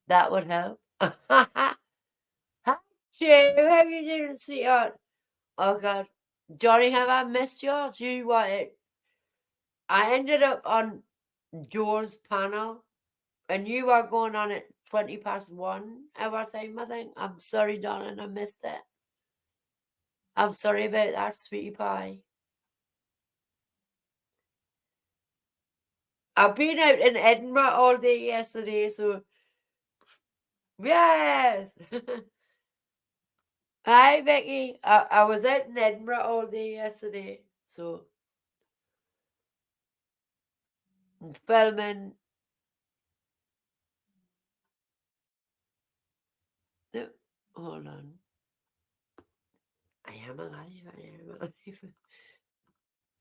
That would help. Hi, Jim. How you doing, sweetheart? Oh, God. Johnny, have I missed you? Do you want it? I ended up on Joe's panel, and you are going on at 1:20 our time, I think. I'm sorry, darling, I missed it. I'm sorry about that, sweetie pie. I've been out in Edinburgh all day yesterday, so yes. Hi, Becky. I was out in Edinburgh all day yesterday, so filming. No, hold on. I am alive. I am alive.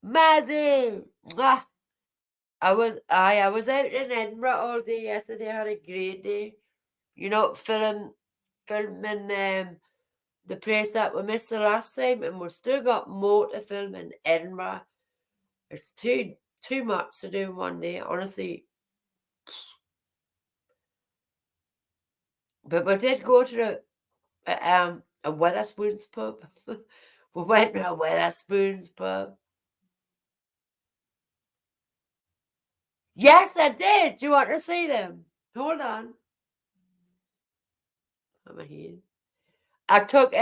Maddie! Mwah! I was out in Edinburgh all day yesterday. I had a great day. You know, filming the place that we missed the last time, and we've still got more to film in Edinburgh. It's too much to do in one day, honestly. But we did go to a Wetherspoons pub. We went to a Wetherspoons pub. Yes, I did. Do you want to see them? Hold on. I'm here. I took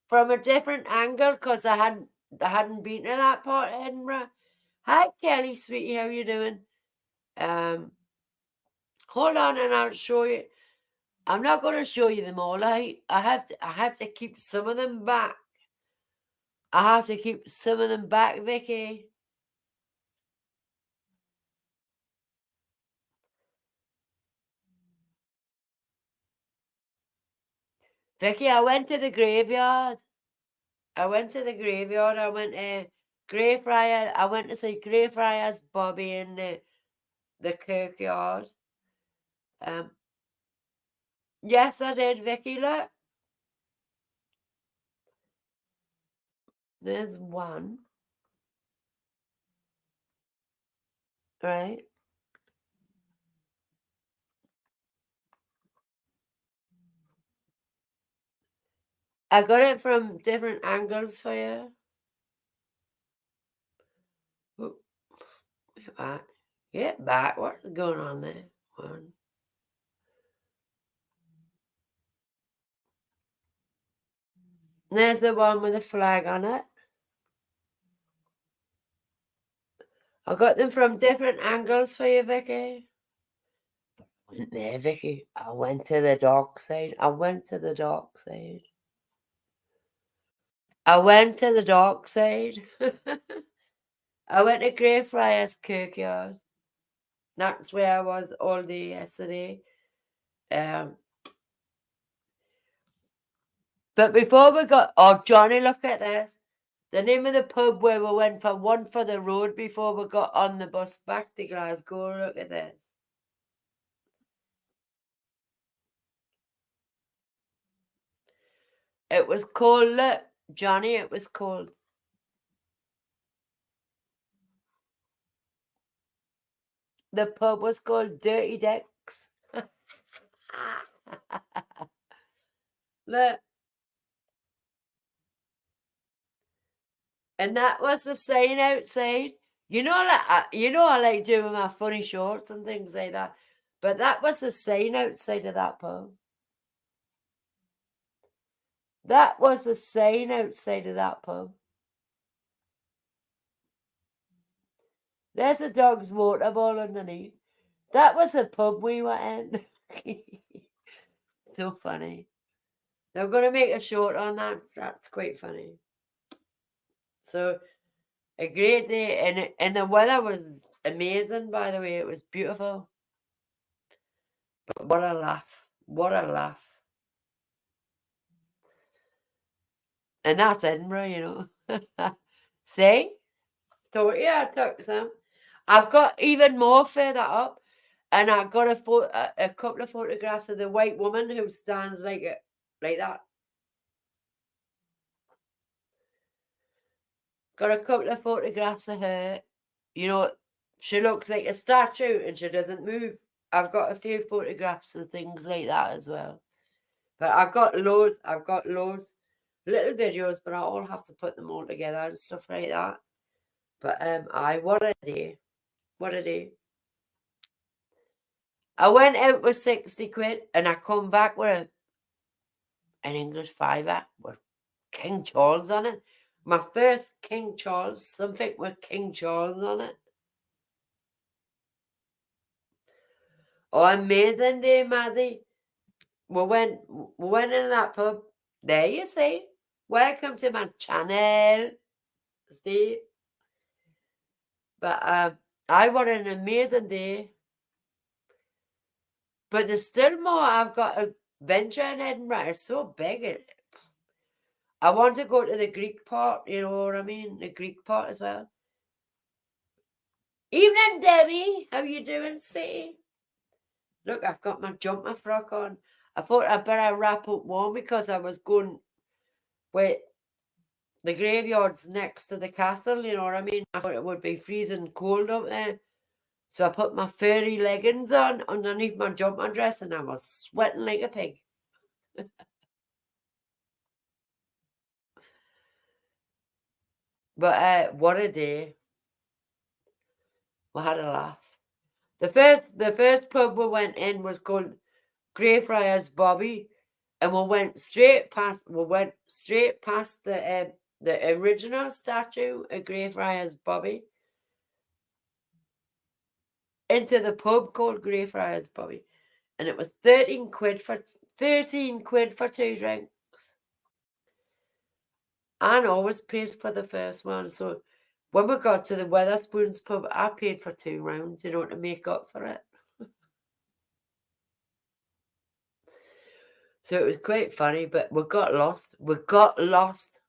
from a different angle because I hadn't been to that part of Edinburgh. Hi, Kelly, sweetie, how you doing? Um, hold on, and I'll show you. I'm not going to show you them all. I have to keep some of them back. I have to keep some of them back, Vicky. Vicky, I went to the graveyard. I went to the graveyard. I went to Greyfriars. I went to see Greyfriars, Bobby, in the kirkyard. Um, yes, I did, Vicky. Look, there's one, right? I got it from different angles for you. Oop, get back. Get back. What's going on there? One. There's the one with the flag on it. I got them from different angles for you, Vicky. Went there, Vicky. I went to the dark side. I went to the dark side. I went to the dark side. I went to Greyfriars Kirkyard. That's where I was all day yesterday. Um, but before we got, oh Johnny, look at this. The name of the pub where we went for one for the road before we got on the bus back to Glasgow. Look at this. It was called, look, Johnny, it was called. The pub was called Dirty Dicks. Look. And that was the sign outside. I like doing my funny shorts and things like that. But that was the sign outside of that pub. That was the sign outside of that pub. There's a dog's motorball underneath. That was the pub we were in. So funny. They're going to make a short on that. That's quite funny. So, a great day. And the weather was amazing, by the way. It was beautiful. But what a laugh. What a laugh. And that's Edinburgh, you know. See? So, yeah, I took some. I've got even more further up. And I got a couple of photographs of the white woman who stands like that. Got a couple of photographs of her. You know, she looks like a statue and she doesn't move. I've got a few photographs and things like that as well. But I've got loads little videos, but I all have to put them all together and stuff like that. But what a day. What a day. I went out with 60 quid and I come back with an English fiver with King Charles on it. My first King Charles, something with King Charles on it. Oh, amazing day, Mazzy. We went in that pub. There you see. Welcome to my channel, Steve. But I had an amazing day. But there's still more. I've got a venture in Edinburgh. It's so big. I want to go to the Greek part, you know what I mean? The Greek part as well. Evening, Debbie. How you doing, sweetie? Look, I've got my jumper frock on. I thought I better wrap up warm because I was going with the graveyard's next to the castle, you know what I mean? I thought it would be freezing cold up there. So I put my furry leggings on underneath my jumper dress and I was sweating like a pig. But what a day. We had a laugh. The first pub we went in was called Greyfriars Bobby, and we went straight past the original statue of Greyfriars Bobby into the pub called Greyfriars Bobby, and it was 13 quid for 2 drinks. Anne always pays for the first one, so when we got to the Wetherspoons pub, I paid for 2 rounds, you know, to make up for it. So it was quite funny, but we got lost. We got lost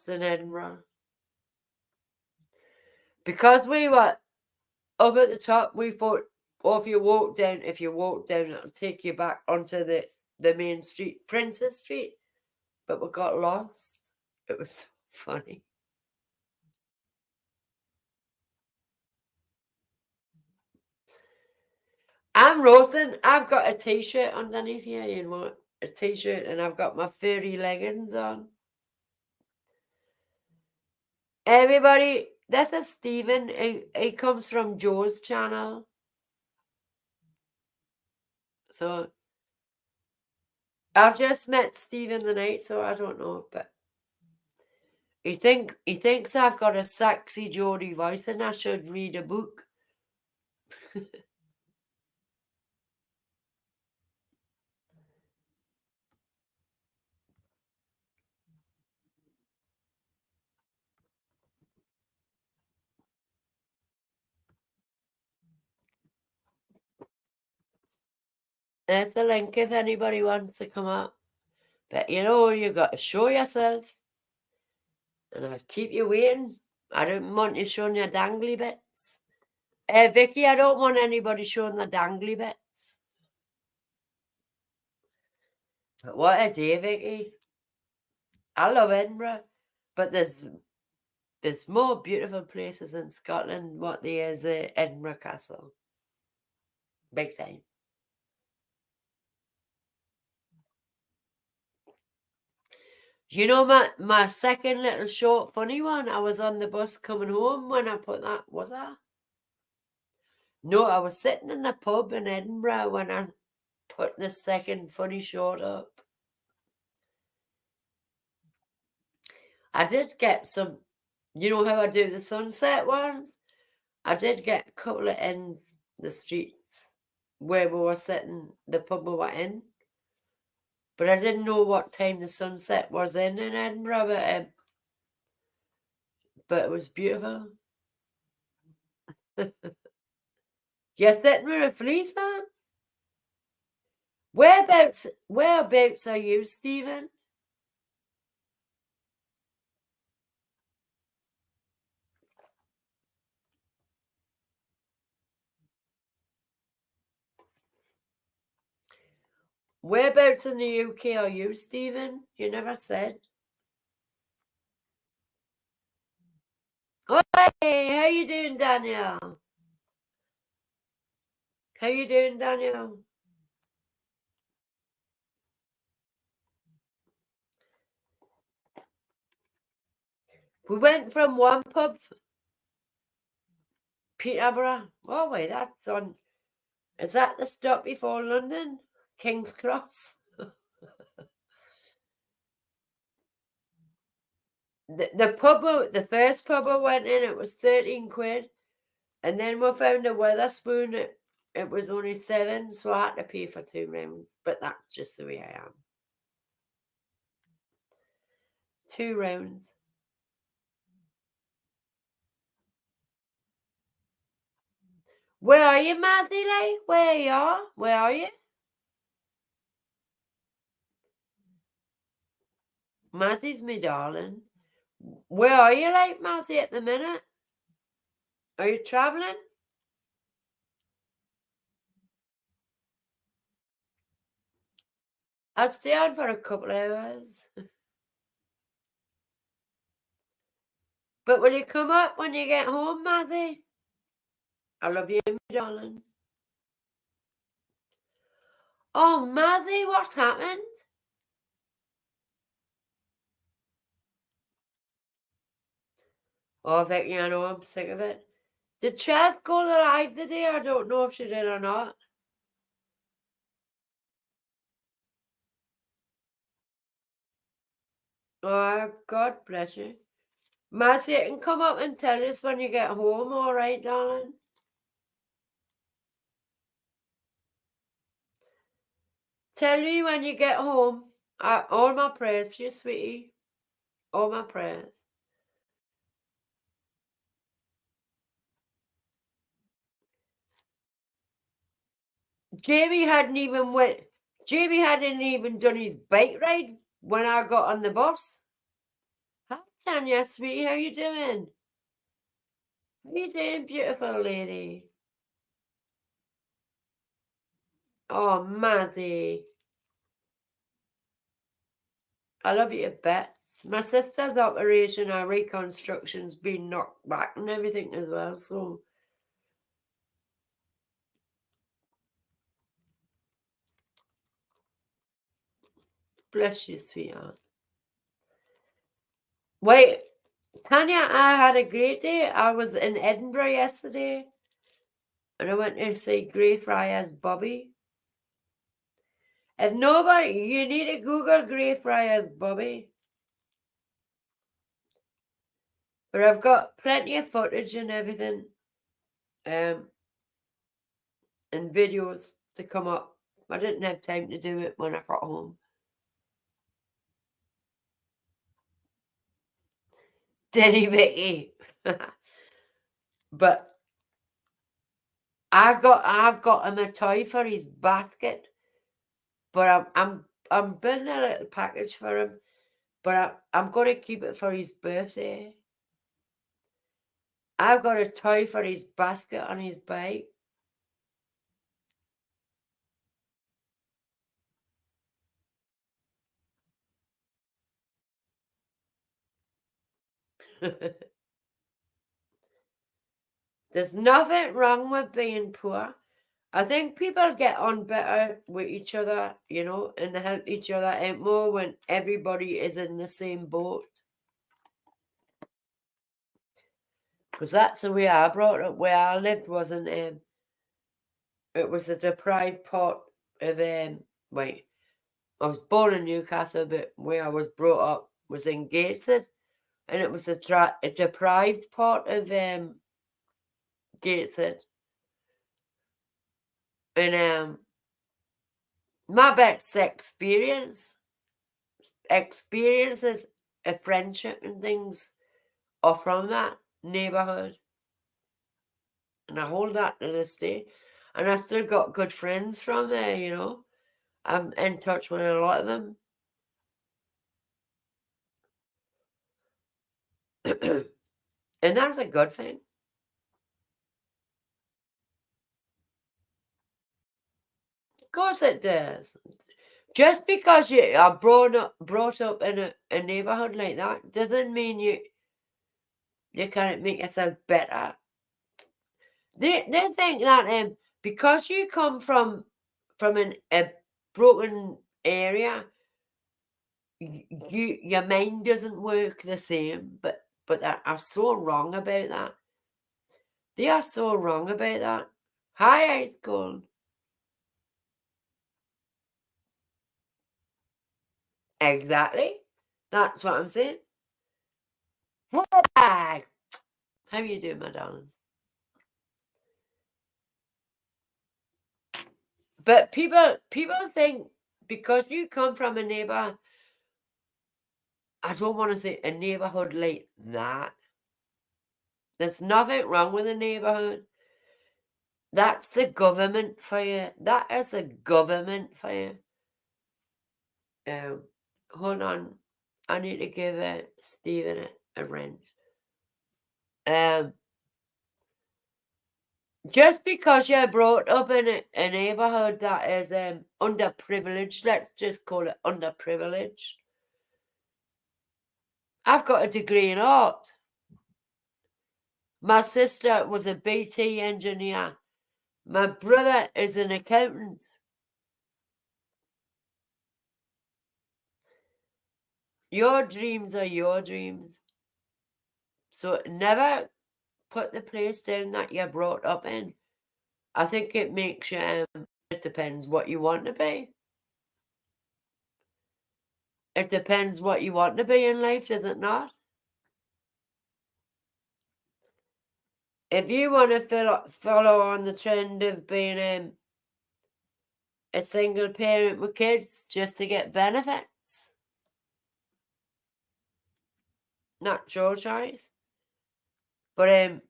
in Edinburgh. Because we were up at the top, we thought, oh, if you walk down, it'll take you back onto the main street, Princess Street. But we got lost. It was so funny. I'm roasting. I've got a t-shirt underneath here, you know, a t-shirt, and I've got my furry leggings on. Everybody, this is Stephen. He comes from Joe's channel. So I've just met Stephen the night, so I don't know, but he thinks I've got a sexy Geordie voice and I should read a book. There's the link if anybody wants to come up. But you know, you got to show yourself. And I'll keep you waiting. I don't want you showing your dangly bits. Vicky, I don't want anybody showing the dangly bits. But what a day, Vicky. I love Edinburgh. But there's more beautiful places in Scotland what there is at Edinburgh Castle. Big time. You know my second little short funny one? I was on the bus coming home when I put that, was I? No, I was sitting in a pub in Edinburgh when I put the second funny short up. I did get some, you know how I do the sunset ones? I did get a couple of ends the streets where we were sitting, the pub we were in. But I didn't know what time the sunset was in Edinburgh, but it was beautiful. You're sitting with a fleece on? Whereabouts are you, Stephen? Whereabouts in the UK are you, Stephen? You never said. Oh, hey, how you doing, Danielle? How you doing, Danielle? We went from one pub, Peterborough. Oh wait, that's on. Is that the stop before London? King's Cross. The first pub I went in, it was 13 quid, and then we found a Weatherspoon. It was only 7, so I had to pay for 2 rounds. But that's just the way I am. 2 rounds. Where are you, Mazzy? Where you are? Where are you? Mazzy's me darling. Where are you, Mazzy, at the minute? Are you travelling? I'd stay on for a couple of hours. But will you come up when you get home, Mazzy? I love you, my darling. Oh, Mazzy, what's happened? Oh, Vicky, I know, I'm sick of it. Did Chaz go live today? I don't know if she did or not. Oh, God bless you. Mazzy, you can come up and tell us when you get home, all right, darling? Tell me when you get home. All my prayers for you, sweetie. All my prayers. Jamie hadn't even done his bike ride when I got on the bus. Hi, Tanya, sweetie, how you doing? How you doing, beautiful lady? Oh, Mazzy. I love you to bits. My sister's operation, her reconstruction's been knocked back and everything as well, so. Bless you, sweetheart. Wait, Tanya, I had a great day. I was in Edinburgh yesterday, and I went to see Greyfriars Bobby. If nobody, you need to Google Greyfriars Bobby. But I've got plenty of footage and everything, and videos to come up. I didn't have time to do it when I got home. Did he, Vicky? But I've got him a toy for his basket. But I'm building a little package for him. But I'm going to keep it for his birthday. I've got a toy for his basket on his bike. There's nothing wrong with being poor. I think people get on better with each other, and help each other out more when everybody is in the same boat. Because that's the way I brought up. Where I lived wasn't. It was a deprived part of. I was born in Newcastle, but where I was brought up was in Gateshead, and it was a deprived part of Gateshead. And my best experiences of friendship and things are from that neighborhood, and I hold that to this day. And I still got good friends from there. I'm in touch with a lot of them. And that's a good thing. Of course it does. Just because you are brought up in a neighborhood like that doesn't mean you can't make yourself better They think that because you come from a broken area, your mind doesn't work the same. But they are so wrong about that. They are so wrong about that. Hi, Ice Cold. Exactly. That's what I'm saying. Hey, how you doing, my darling? But people think because you come from a neighbor, I don't want to say a neighborhood like that. There's nothing wrong with a neighborhood. That's the government for you. That is the government for you. Um, hold on. I need to give Stephen a wrench. Um, just because you're brought up in a neighborhood that is underprivileged, let's just call it underprivileged. I've got a degree in art. My sister was a BT engineer. My brother is an accountant. Your dreams are your dreams. So never put the place down that you're brought up in. I think it makes you, it depends what you want to be. It depends what you want to be in life, does it not? If you want to follow on the trend of being a single parent with kids just to get benefits, not your choice. But I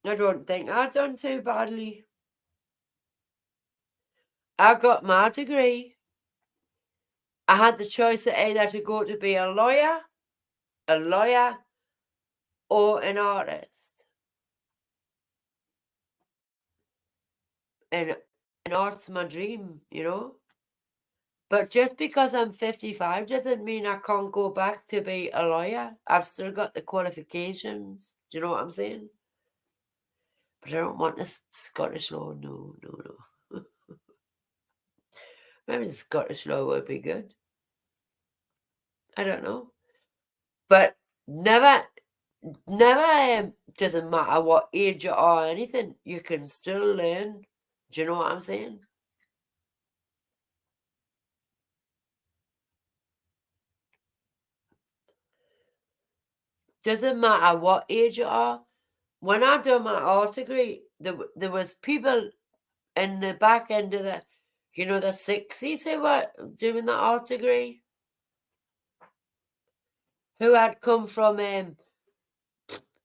don't think I've done too badly. I got my degree. I had the choice of either to go to be a lawyer, or an artist. And art's my dream, you know. But just because I'm 55 doesn't mean I can't go back to be a lawyer. I've still got the qualifications. Do you know what I'm saying? But I don't want the Scottish law. No, no, no. Maybe the Scottish law would be good. I don't know. But never, doesn't matter what age you are or anything, you can still learn. Do you know what I'm saying? Doesn't matter what age you are. When I done my art degree, there was people in the back end of the 60s who were doing the art degree, who had come from,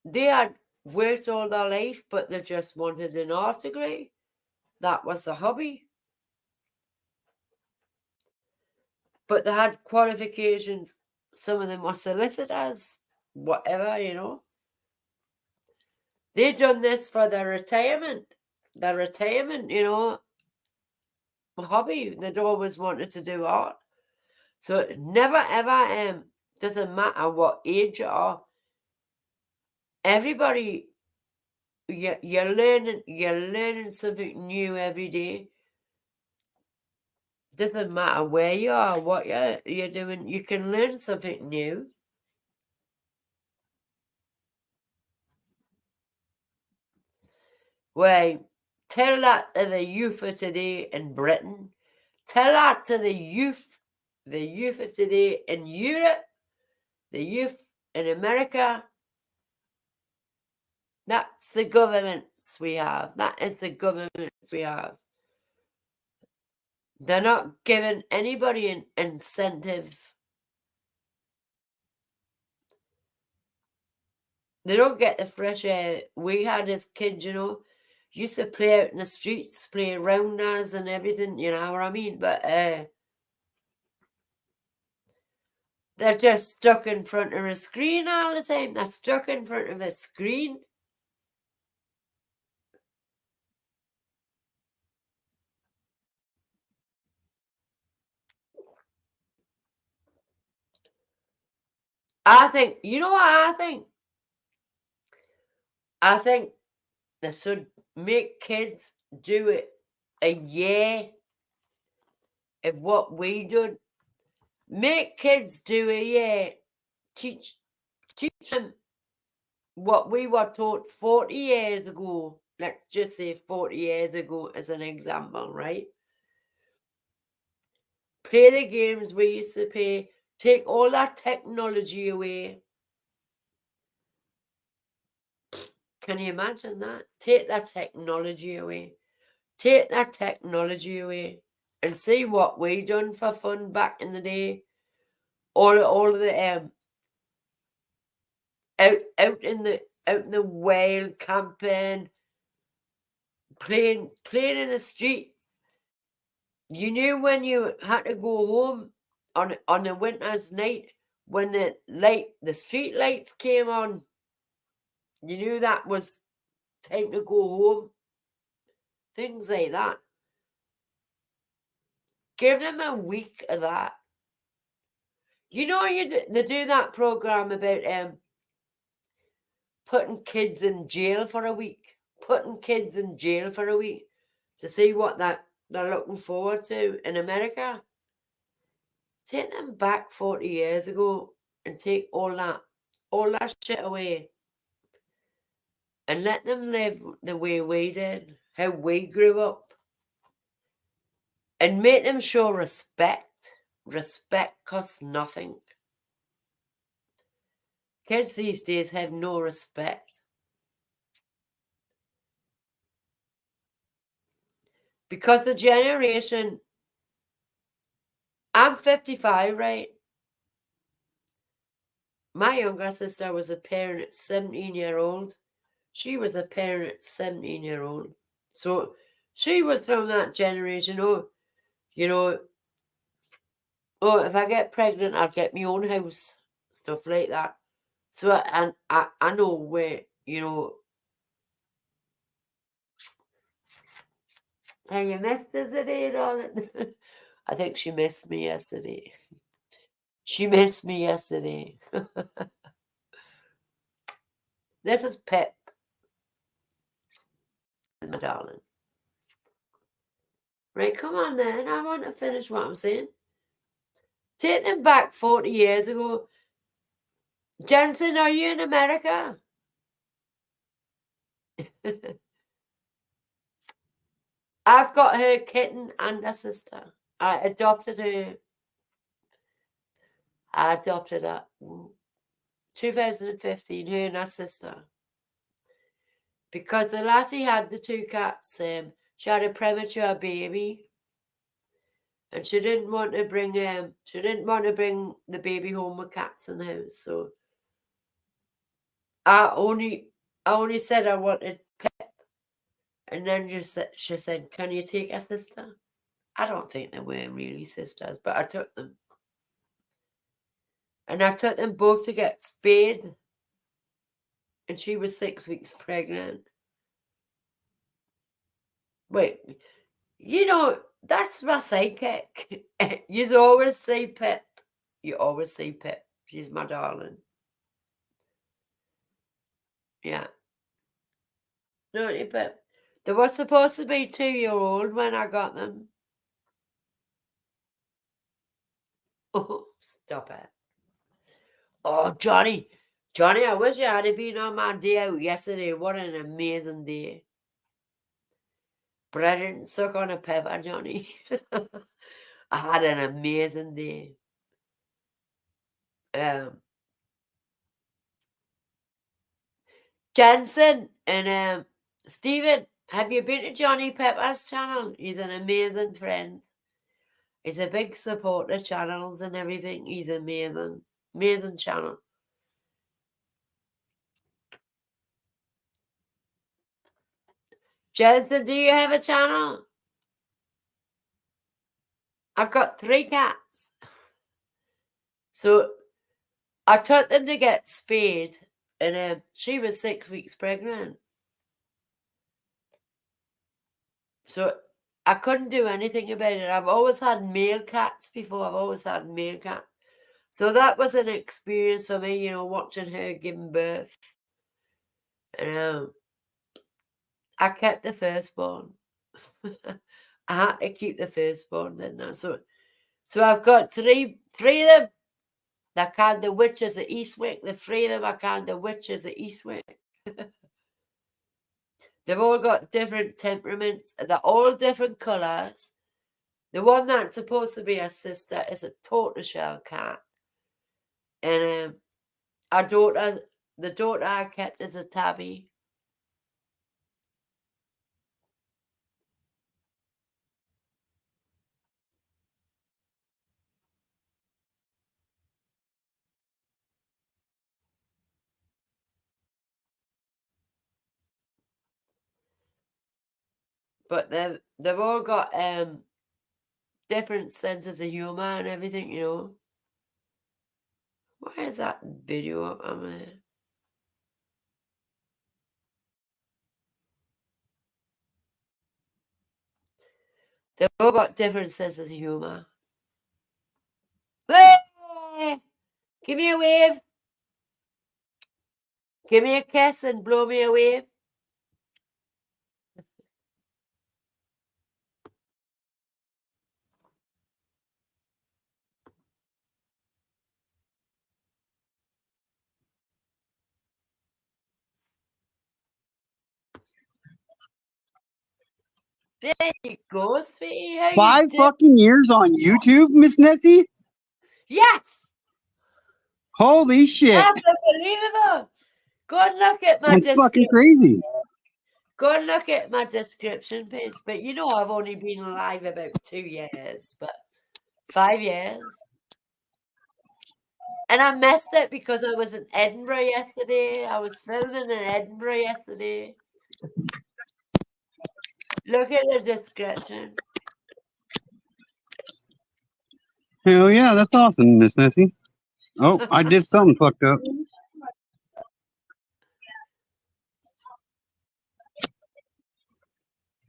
they had worked all their life, but they just wanted an art degree. That was the hobby. But they had qualifications. Some of them were solicitors, whatever, you know. They done this for their retirement. Their retirement, hobby. They'd always wanted to do art. So it never ever doesn't matter what age you are. Everybody, you're learning something new every day. Doesn't matter where you are, what you're doing, you can learn something new. Well, tell that to the youth of today in Britain. Tell that to the youth of today in Europe, the youth in America. That's the governments we have. That is the governments we have. They're not giving anybody an incentive. They don't get the fresh air we had as kids, Used to play out in the streets, play rounders and everything, you know what I mean? But they're just stuck in front of a screen all the time. They're stuck in front of a screen. I think, you know what I think? I think they should make kids do it a year of what we did. Make kids do a year. Teach them what we were taught 40 years ago. Let's just say 40 years ago as an example, right? Play the games we used to play. Take all that technology away. Can you imagine that? Take that technology away. Take that technology away and see what we done for fun back in the day. All of the out in the wild camping, playing in the streets. You knew when you had to go home on a winter's night when the street lights came on. You knew that was time to go home. Things like that. Give them a week of that. You know, they do that program about putting kids in jail for a week. Putting kids in jail for a week to see what they're looking forward to in America. Take them back 40 years ago and take all that shit away. And let them live the way we did, how we grew up. And make them show respect. Respect costs nothing. Kids these days have no respect. Because the generation, I'm 55, right? My younger sister was a parent at 17-year-old. She was a parent at 17-year-old. So she was from that generation. Oh, if I get pregnant, I'll get my own house. Stuff like that. So I know where, and you missed us today, darling. I think she missed me yesterday. She missed me yesterday. This is Pip, my darling. Right, come on then. I want to finish what I'm saying. Take them back 40 years ago. Jensen, are you in America? I've got her kitten and a sister. I adopted her. I adopted her 2015, her and her sister. Because the lassie had the two cats, she had a premature baby. And she didn't want to bring the baby home with cats in the house. So I only said I wanted Pip. And then she said, "Can you take a sister?" I don't think they were really sisters, but I took them. And I took them both to get spayed. And she was 6 weeks pregnant. Wait, that's my sidekick. You always say Pip. You always say Pip. She's my darling. Yeah. No, Pip. They were supposed to be 2-year-old when I got them. Oh, stop it. Oh, Johnny, I wish you had been on my day out yesterday. What an amazing day. But I didn't suck on a pepper, Johnny. I had an amazing day. Jensen and Stephen, have you been to Johnny Pepper's channel? He's an amazing friend. He's a big supporter of channels and everything. He's amazing. Amazing channel. Jensen, do you have a channel? I've got 3 cats. So I took them to get spayed, and she was 6 weeks pregnant. So I couldn't do anything about it. I've always had male cats before. I've always had male cats. So that was an experience for me, watching her giving birth. And I kept the firstborn. I had to keep the firstborn, didn't I? So I've got three of them. I called the witches of Eastwick. The three of them I called the witches of Eastwick. They've all got different temperaments. They're all different colours. The one that's supposed to be a sister is a tortoiseshell cat. And the daughter I kept is a tabby. But they've all got different senses of humour and everything, you know. Why is that video up on there? They've all got different senses of humour. Give me a wave. Give me a kiss and blow me a wave. There you go, sweetie. How 5 you doing? fucking years on YouTube, Miss Nessie? Yes! Holy shit. That's unbelievable. Go and look at my That's fucking description. crazy. Go and look at my description page. But you know I've only been alive about 2 years, but 5 years. And I missed it because I was in Edinburgh yesterday. I was filming in Edinburgh yesterday. Look at the description. Hell yeah, that's awesome, Miss Nessie. Oh, I did something fucked up.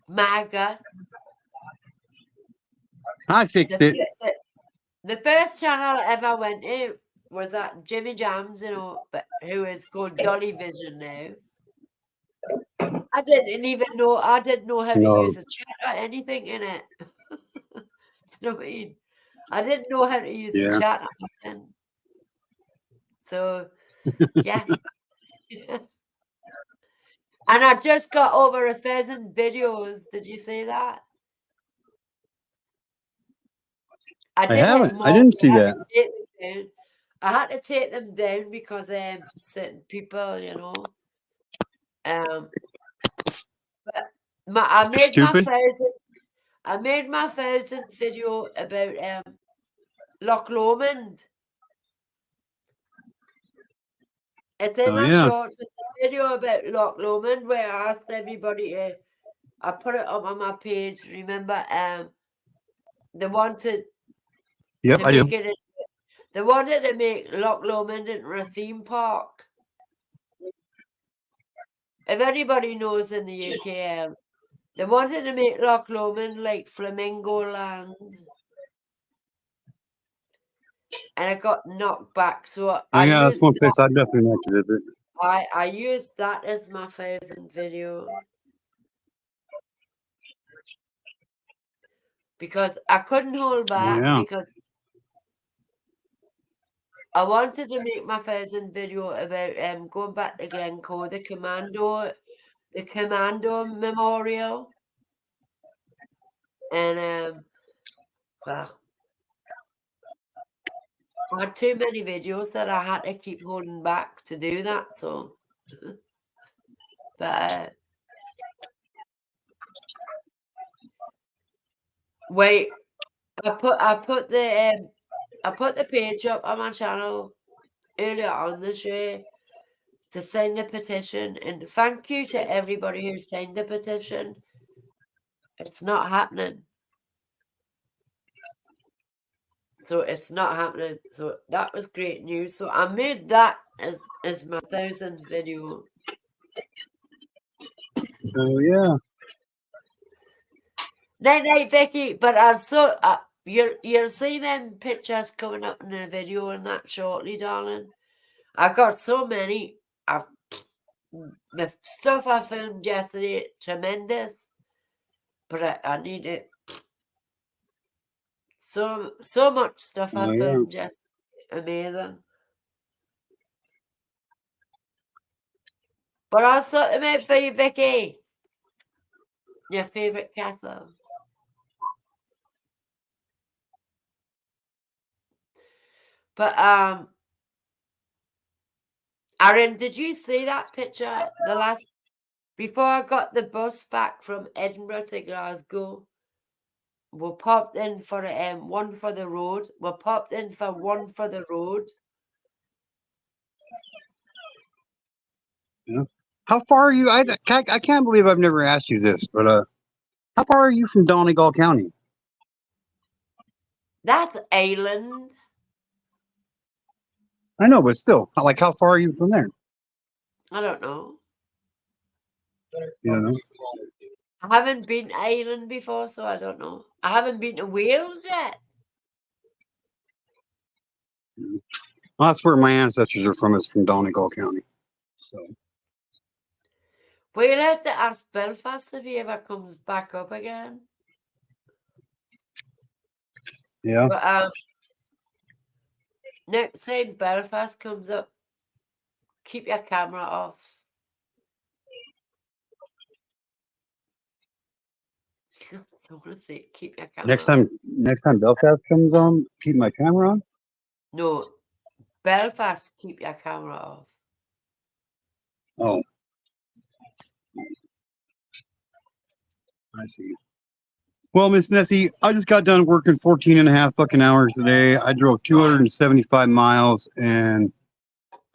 My God. I fixed it. The first channel I ever went to was that Jimmy Jams, you know, but who is called Dolly Vision now. I didn't know how to use a chat or anything in it. Do you know what I mean? I didn't know how to use a chat or nothing. So yeah. And I just got over 1,000 videos. Did you see that? I did have haven't. more. I didn't see that. I had to take them down because certain people, you know. But I made Stupid. my 1,000 video about Loch Lomond. It's in my shorts. It's a video about Loch Lomond where I asked everybody to. I put it up on my page. Remember, they wanted Yep, to I do. make it. They wanted to make Loch Lomond into a theme park. If anybody knows in the UK, they wanted to make Loch Lomond like Flamingo Land. And I got knocked back. So That's one place I'd definitely like to visit. I used that as my 1,000 video. Because I couldn't hold back because I wanted to make my 1,000 video about going back to Glencoe, the commando memorial. And well, I had too many videos that I had to keep holding back to do that. So, but wait, I put the page up on my channel earlier on this year to sign the petition, and thank you to everybody who signed the petition. It's not happening. So it's not happening. So that was great news. So I made that as my 1,000 video. Oh yeah. Night, Vicky. But also, you'll see them pictures coming up in the video and that shortly, darling. I've got so many. The stuff I filmed yesterday, tremendous. But I need it. So much stuff I Oh yeah. filmed yesterday. Amazing. But I'll sort them out for you, Vicky. Your favourite castle. But Aaron, did you see that picture? Before I got the bus back from Edinburgh to Glasgow, we popped in for one for the road. We popped in for one for the road. Yeah. How far are you? I can't believe I've never asked you this, but how far are you from Donegal County? That's Island. I know, but still, like, how far are you from there? I don't know. You don't know? I haven't been to Ireland before, so I don't know. I haven't been to Wales yet. Well, that's where my ancestors are from. Is from Donegal County. So We'll have to ask Belfast if he ever comes back up again. yeah. But next time Belfast comes up, keep your camera off. So I want to say, keep your camera off. Next time Belfast comes on, keep my camera on. No, Belfast, keep your camera off. Oh, I see. Well, Miss Nessie, I just got done working 14 and a half fucking hours today. I drove 275 miles and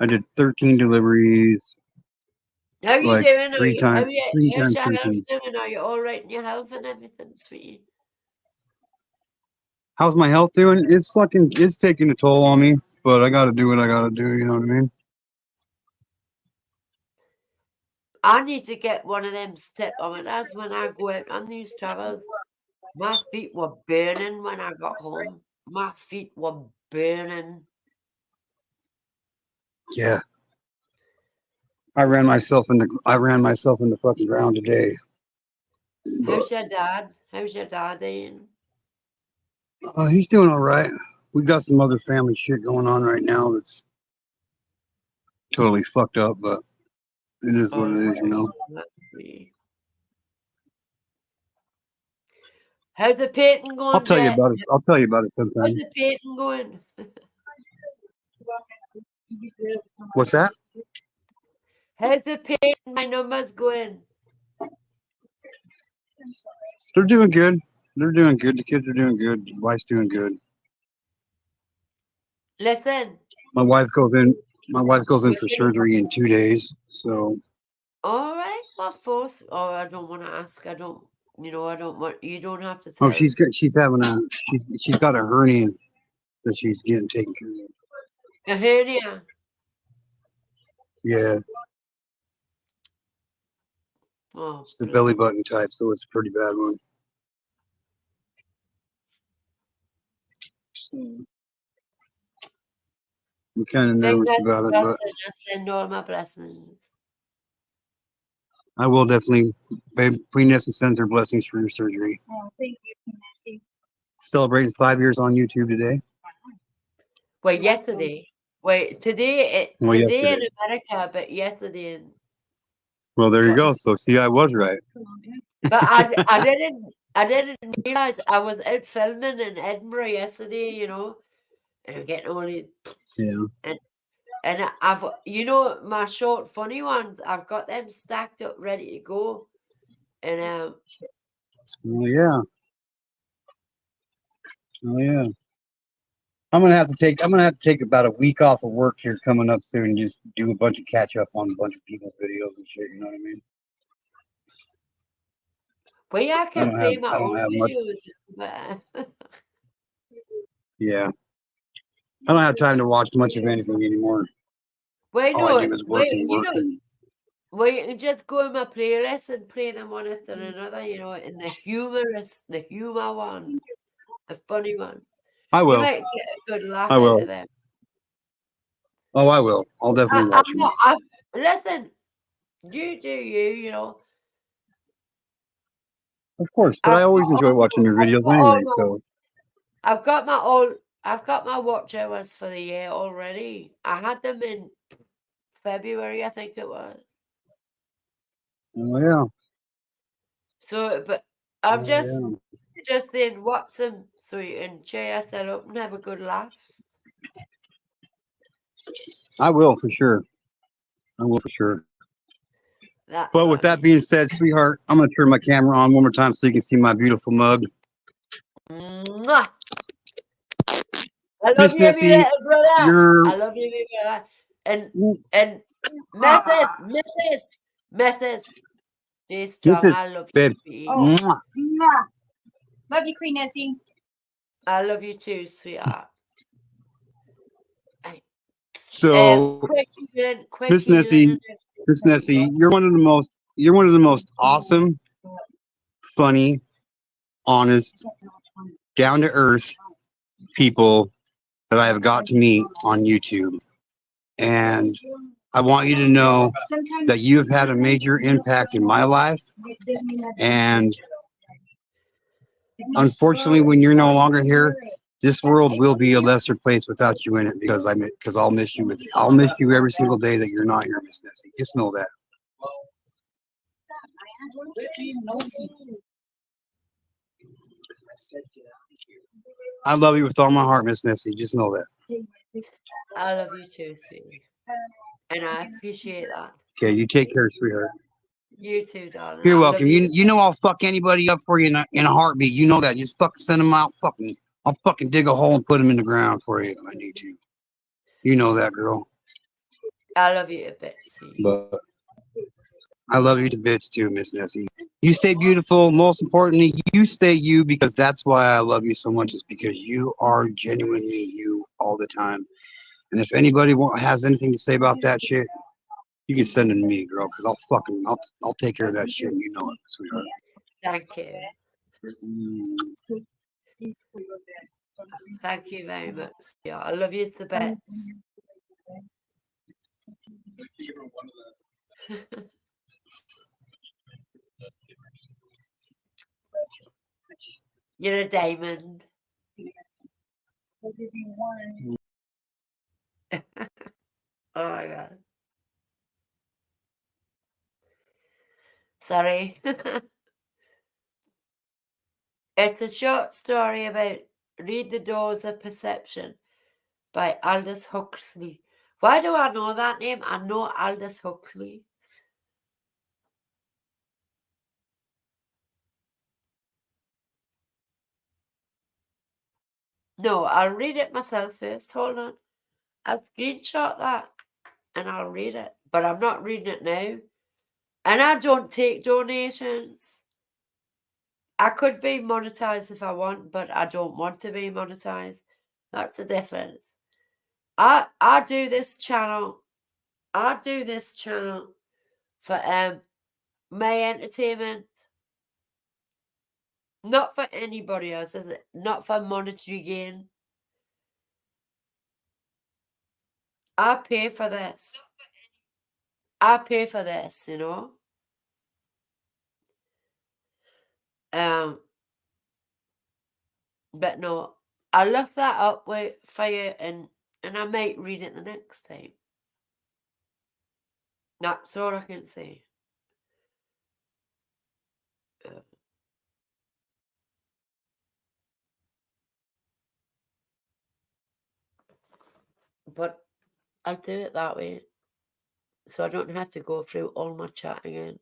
I did 13 deliveries, How you like doing? three times, How's your health 13. doing? Are you all right in your health and everything, sweetie? How's my health doing? It's taking a toll on me, but I got to do what I got to do. You know what I mean? I need to get one of them stepometers when I go out on these travels. My feet were burning when I got home. My feet were burning. Yeah. I ran myself in the fucking ground today. But How's your dad? How's your dad doing? he's doing all right. We got some other family shit going on right now that's totally fucked up, but it is what it is, you know. Let's see. How's the painting going, Jet? I'll tell you about it How's sometime. the painting going? What's that? How's the painting? My numbers going? They're doing good. They're doing good. The kids are doing good. The wife's doing good. Listen. My wife goes in for surgery in 2 days. So All right, what force? Oh, I don't want to ask. I don't want. You don't have to tell. she's got a hernia that she's getting taken care of. A hernia. Yeah, Oh, it's the belly button type, so it's a pretty bad one. So I'm kind of nervous about it, but I send all my blessings. I will definitely. Queen Nessie sends her blessings for your surgery. Oh, thank you, Nessie. Celebrating 5 years on YouTube today. Wait, yesterday. Wait, today in America, but yesterday in. Well, there you go. So see, I was right. But I didn't realize I was out filming in Edinburgh yesterday. You know, and I'm getting only. Yeah. And I've my short funny ones. I've got them stacked up, ready to go. And Oh yeah. Oh yeah. I'm gonna have to take about a week off of work here coming up soon and just do a bunch of catch up on a bunch of people's videos and shit. You know what I mean? Well, yeah, I can play my own videos. Yeah. I don't have time to watch much of anything anymore. Well, All I do is work and work. Well, you can just go in my playlist and play them one after another, and the humor one, the funny one. I will. You might get a good laugh I will. out of them. Oh, I will. I'll definitely watch them. Listen, You do you know. Of course, but I I've got always enjoy watching your videos all anyway. my So I've got my watch hours for the year already. I had them in February, I think it was. oh yeah, So, but I'm oh yeah. just in watch them so you can cheer yourself up and have a good laugh. I will for sure. I will for sure. That's But what with I that mean. being said, sweetheart, I'm gonna turn my camera on one more time so you can see my beautiful mug. Mwah! I love Miss you, my Nessie, little brother. you're I love you, my brother. And Mrs. Stay strong. Mrs. I love Babe. you. Oh, Mwah. mwah. Love you, Queen Nessie. I love you too, sweetheart. Hey, So, quick Miss healing. Nessie, Miss Nessie, you're one of the most awesome, funny, honest, down to earth people that I have got to meet on YouTube. And I want you to know that you have had a major impact in my life. And unfortunately, when you're no longer here, this world will be a lesser place without you in it because I'll miss you I'll miss you every single day that you're not here, Miss Nessie. Just know that. I love you with all my heart, Miss Nessie. Just know that. I love you too, sweetie. And I appreciate that. Okay, you take care, sweetheart. You too, darling. You're I welcome. love you. You know I'll fuck anybody up for you in a heartbeat. You know that. Just fucking send them out. I'll fucking dig a hole and put them in the ground for you if I need to. You know that, girl. I love you a bit, sweetie. But I love you to bits too, Miss Nessie. You stay beautiful. Most importantly, you stay you because that's why I love you so much. Is because you are genuinely you all the time. And if anybody has anything to say about that shit, you can send it to me, girl, because I'll take care of that shit. And you know it, sweetheart. Thank you. Mm. Thank you very much. Yeah, I love you to the bits. You're a diamond. Oh my god. Sorry. It's a short story about Read the Doors of Perception by Aldous Huxley. Why do I know that name? I know Aldous Huxley. No, I'll read it myself first. Hold on. I'll screenshot that and I'll read it. But I'm not reading it now. And I don't take donations. I could be monetized if I want, but I don't want to be monetized. That's the difference. I do this channel. I do this channel for my entertainment. Not for anybody else, is it? Not for monetary gain. I pay for this. I pay for this, you know. But no, I'll look that up for you and I might read it the next time. That's all I can say. But I'll do it that way. So I don't have to go through all my chat again.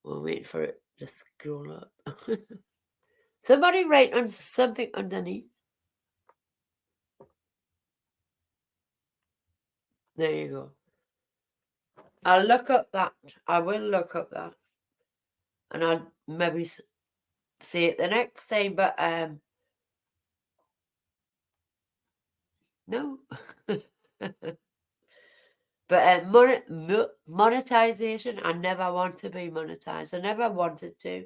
We'll wait for it to scroll up. Somebody write on something underneath. There you go. I'll look up that. I will look up that. And I'll maybe say it the next time, but no. But monetization, I never want to be monetized. I never wanted to.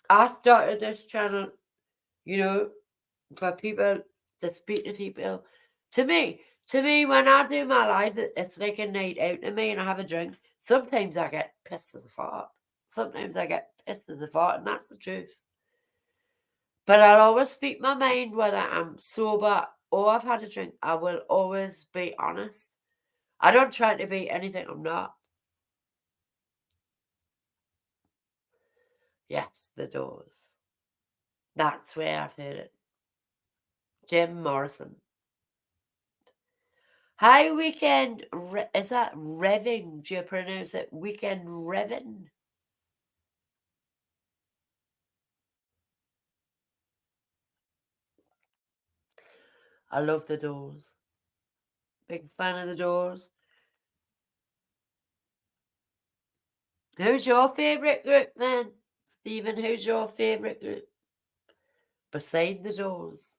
I started this channel, you know, for people to speak to people. To me, To me, when I do my life, it's like a night out to me and I have a drink. Sometimes I get pissed as a fart. Sometimes I get pissed as a fart, and that's the truth. But I'll always speak my mind whether I'm sober or I've had a drink. I will always be honest. I don't try to be anything I'm not. Yes, the Doors. That's where I've heard it. Jim Morrison. Hi, Weekend. Is that Revving? Do you pronounce it Weekend Revving? I love the Doors. Big fan of the Doors. Who's your favourite group, then? Stephen, who's your favourite group? Beside the Doors.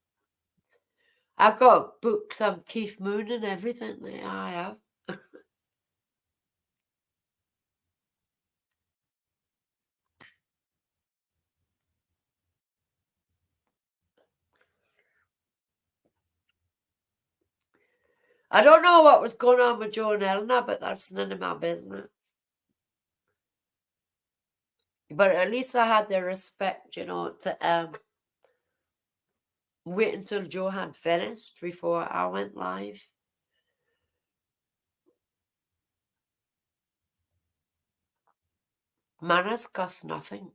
I've got books on Keith Moon and everything that I have. I don't know what was going on with Joe and Eleanor, but that's none of my business. But at least I had the respect, to wait until Joe had finished before I went live. Manners cost nothing.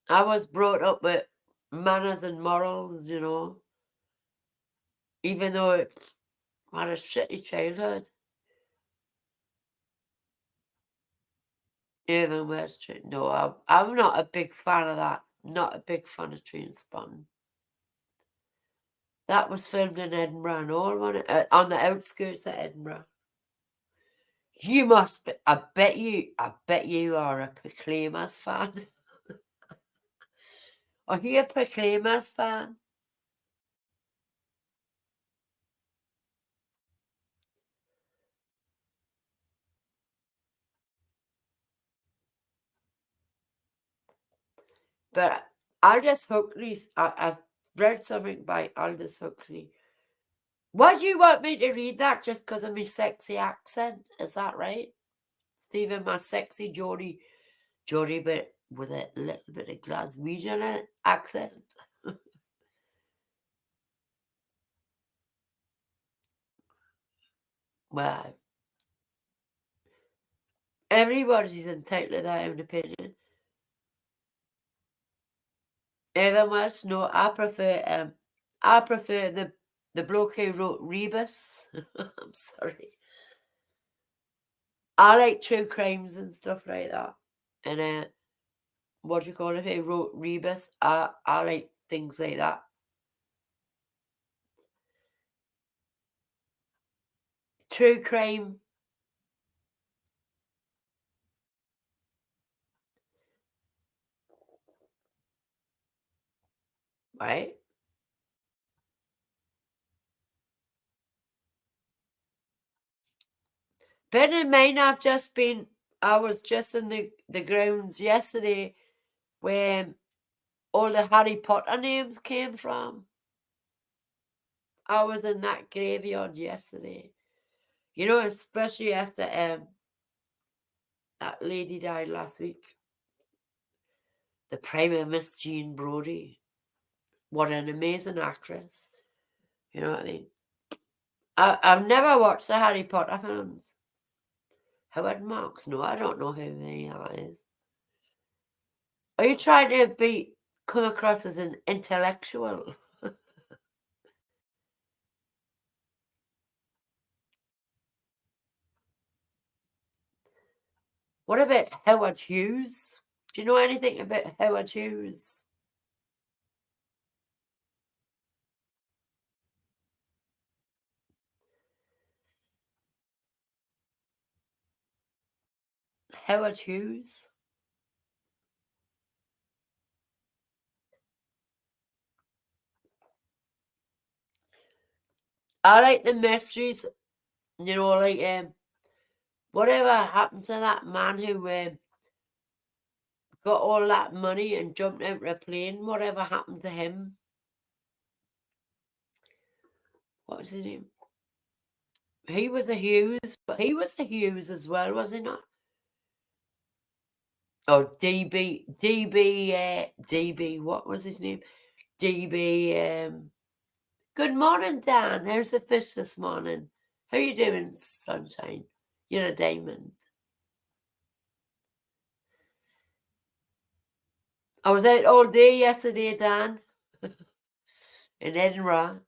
I was brought up with manners and morals, even though I had a shitty childhood. Even worse, no, I'm not a big fan of that. Not a big fan of Trainspotting. That was filmed in Edinburgh and all on the outskirts of Edinburgh. You must be. I bet you are a Proclaimers fan. Are you a Proclaimers fan? But Aldous Huxley, I've read something by Aldous Huxley. Why do you want me to read that just because of my sexy accent? Is that right? Stephen, my sexy Geordie, but with a little bit of Glaswegian accent. Well, everybody's entitled to their own opinion. Even worse, no, I prefer the bloke who wrote Rebus. I'm sorry. I like true crimes and stuff like that. And what do you call it? Who wrote Rebus? I like things like that. True crime. Right? Bear in mind, I was just in the grounds yesterday where all the Harry Potter names came from. I was in that graveyard yesterday. Especially after that lady died last week. The Primer Miss Jean Brodie. What an amazing actress. You know what I mean? I've never watched the Harry Potter films. Howard Marks? No, I don't know who he is. Are you trying to come across as an intellectual? What about Howard Hughes? Do you know anything about Howard Hughes? Howard Hughes? I like the mysteries, like whatever happened to that man who got all that money and jumped out of a plane? Whatever happened to him? What was his name? He was a Hughes, but he was a Hughes as well, was he not? Oh, DB, what was his name? DB, good morning, Dan. How's the fish this morning? How you doing, sunshine? You're a diamond. I was out all day yesterday, Dan, in Edinburgh.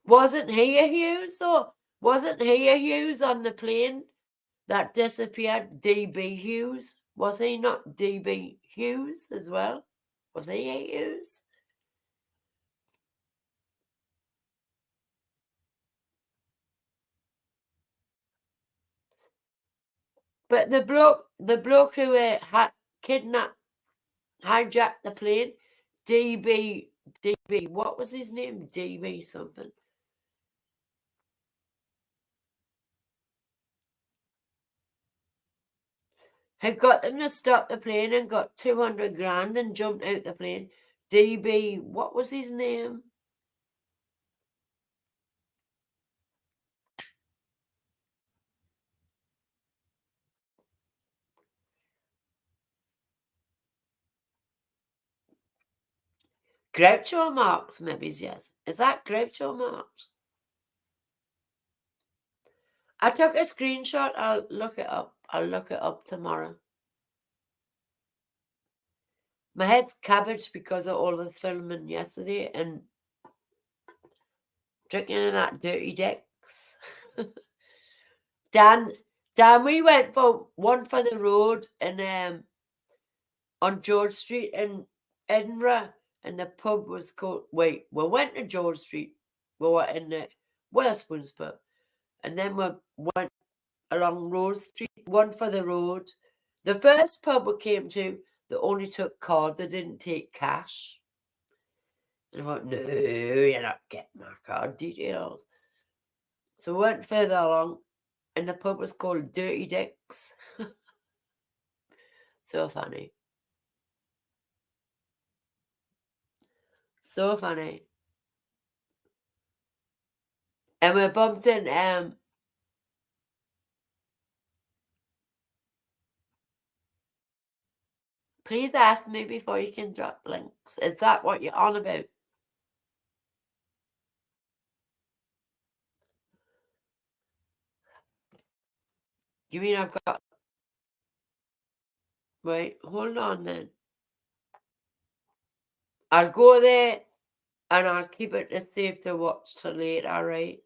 Wasn't he a Hughes, though? Wasn't he a Hughes on the plane that disappeared? DB Hughes? Was he not DB Hughes as well? Was he a Hughes? But the bloke who had kidnapped, hijacked the plane, DB, what was his name? DB something. Had got them to stop the plane and got 200 grand and jumped out the plane. DB, what was his name? Groucho Marx, maybe, yes. Is that Groucho Marx? I took a screenshot. I'll look it up. I'll look it up tomorrow. My head's cabbage because of all the filming yesterday and drinking in that dirty dicks. Dan, we went for one for the road and on George Street in Edinburgh, and the pub was called. Wait, we went to George Street. We were in the Wetherspoons pub, and then we went along Rose Street, one for the road. The first pub we came to, they only took card, they didn't take cash. And I thought, no, you're not getting my card details. So we went further along, and the pub was called Dirty Dicks. So funny. So funny. And we bumped in please ask me before you can drop links. Is that what you're on about? You mean I've got... Wait, hold on then. I'll go there and I'll keep it to save to watch till later, right?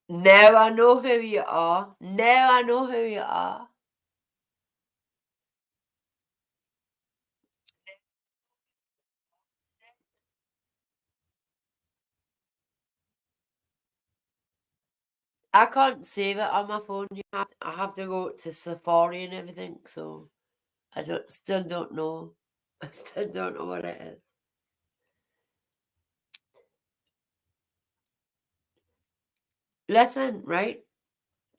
Now I know who you are. Now I know who you are. I can't save it on my phone. I have to go to Safari and everything, so I still don't know. I still don't know what it is. Listen, right?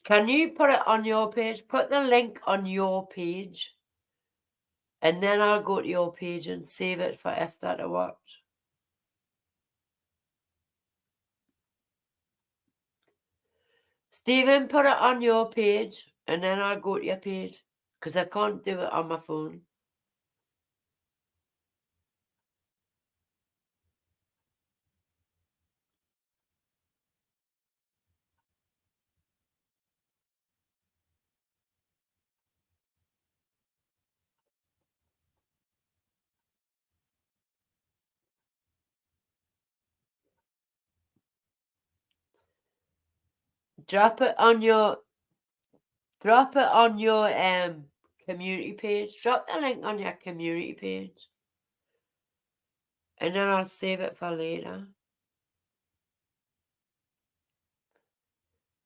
Can you put it on your page? Put the link on your page. And then I'll go to your page and save it for after to watch. Stephen, put it on your page and then I'll go to your page because I can't do it on my phone. Drop it on your community page. Drop the link on your community page. And then I'll save it for later.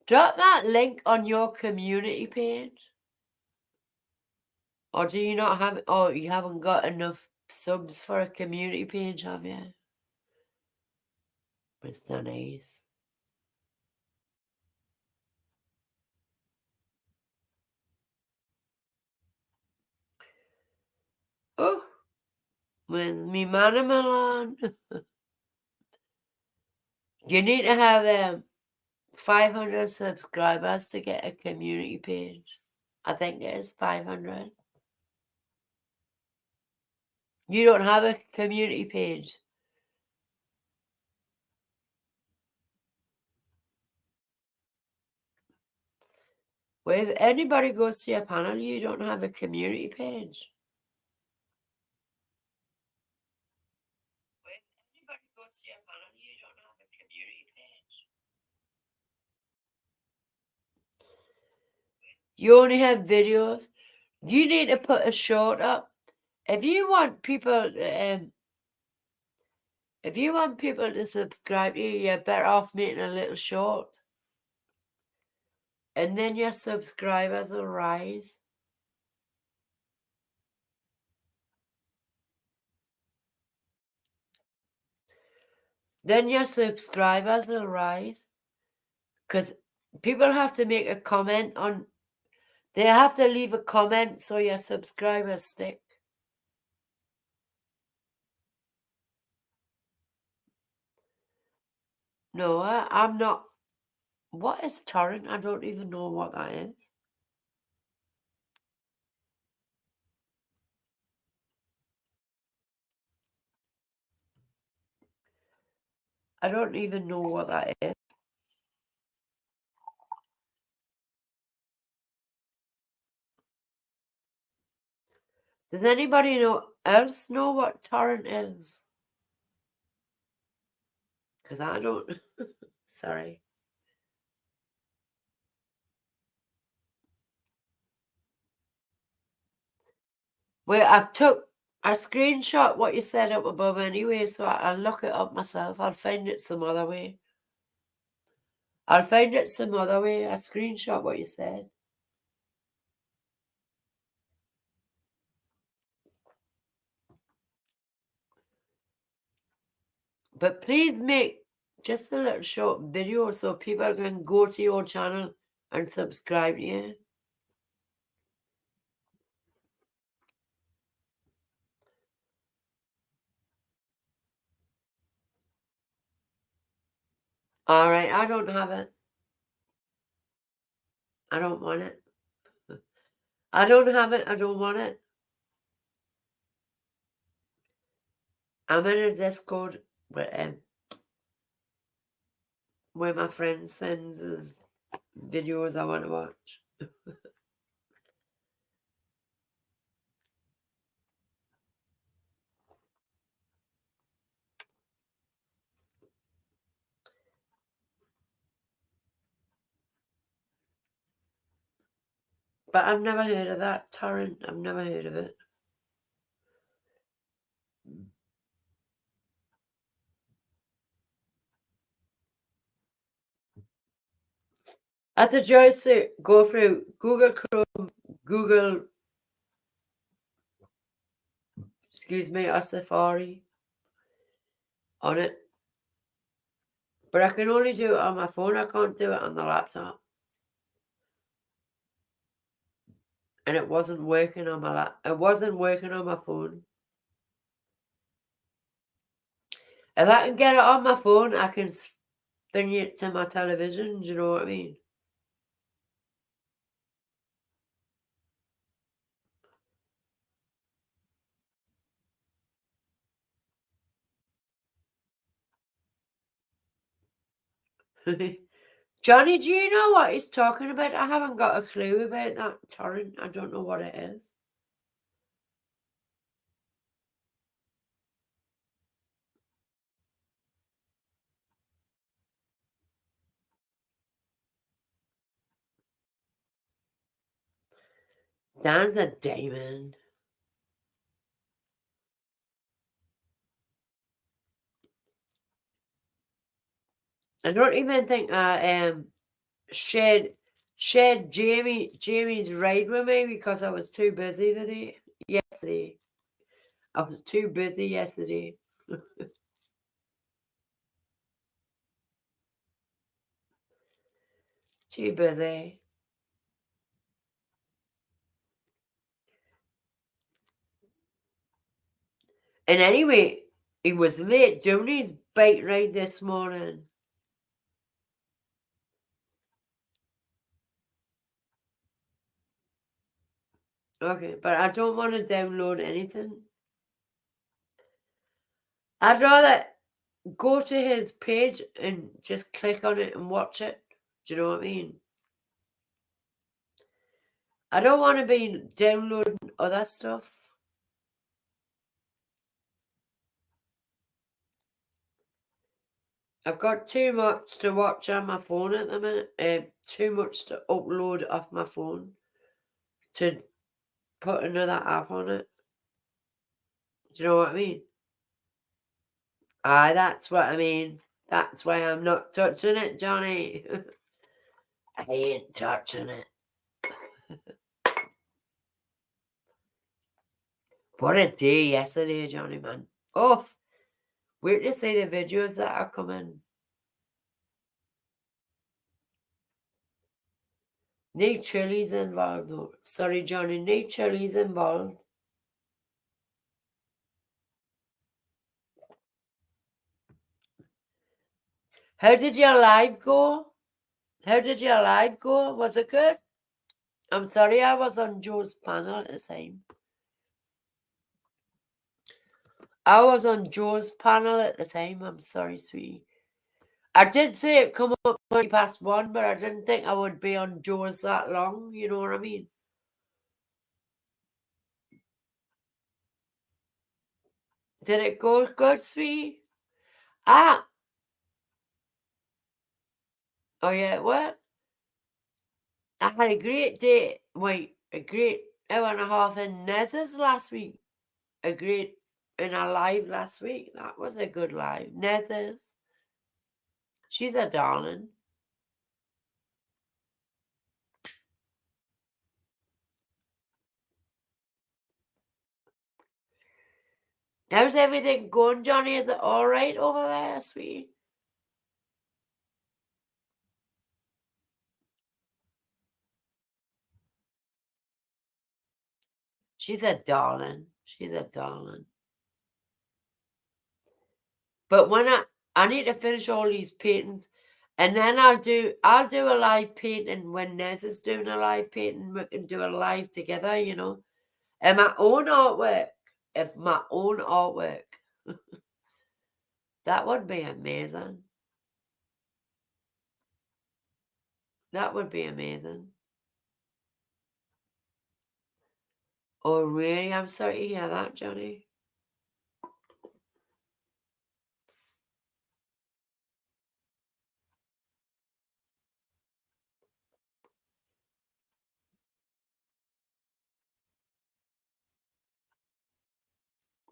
Drop that link on your community page. Or do you not have, oh, you haven't got enough subs for a community page, have you? Mr. Nice. Oh, with me man in Milan. You need to have 500 subscribers to get a community page. I think it is 500. You don't have a community page. Well, if anybody goes to your panel, you don't have a community page. If anybody goes to your panel, you don't have a community page. You only have videos. You need to put a short up. If you want people, to subscribe to you, you're better off making a little short, and then your subscribers will rise. Then your subscribers will rise, because people have to make a comment on. They have to leave a comment so your subscribers stick. No, I'm not. What is torrent? I don't even know what that is. I don't even know what that is. Does anybody else know what torrent is? Because I don't. Sorry. Well, I screenshot what you said up above anyway, so I'll look it up myself. I'll find it some other way. I screenshot what you said. But please make just a little short video so people can go to your channel and subscribe to you. All right, I don't have it. I don't want it. I don't have it. I don't want it. I'm in a Discord where my friend sends us videos I want to watch. But I've never heard of that torrent. I've never heard of it. At the joystick, go through Google Chrome, Google, or Safari on it. But I can only do it on my phone. I can't do it on the laptop. And it wasn't working on my It wasn't working on my phone. If I can get it on my phone, I can thing it to my television. Do you know what I mean? Johnny, do you know what he's talking about? I haven't got a clue about that torrent. I don't know what it is. Dan's a diamond. I don't even think I shared Jamie's ride with me because I was too busy yesterday. I was too busy yesterday. Too busy. And anyway, he was late doing his bike ride this morning. Okay, but I don't want to download anything. I'd rather go to his page and just click on it and watch it. Do you know what I mean? I don't want to be downloading other stuff. I've got too much to watch on my phone at the minute. Too much to upload off my phone to put another app on it. Do you know what I mean? That's what I mean. That's why I'm not touching it, Johnny. I ain't touching it. What a day yesterday, Johnny, man. Oh, wait to see the videos that are coming. No chilies involved, though. Sorry, Johnny, no chilies involved. How did your live go? How did your live go? Was it good? I'm sorry I was on Joe's panel at the time. I was on Joe's panel at the time. I'm sorry, sweetie. I did say it come up 1:20, but I didn't think I would be on Joe's that long. You know what I mean? Did it go good, sweetie? Oh yeah, what? I had a great day. Wait, a great hour and a half in Nez's last week. In a live last week. That was a good live. Nez's. She's a darling. How's everything going, Johnny? Is it all right over there, sweetie? She's a darling. She's a darling. But when I need to finish all these paintings, and then I'll do a live painting when Nez is doing a live painting. We can do a live together, you know. And my own artwork. If my own artwork. That would be amazing. That would be amazing. Oh, really? I'm sorry to hear that, Johnny.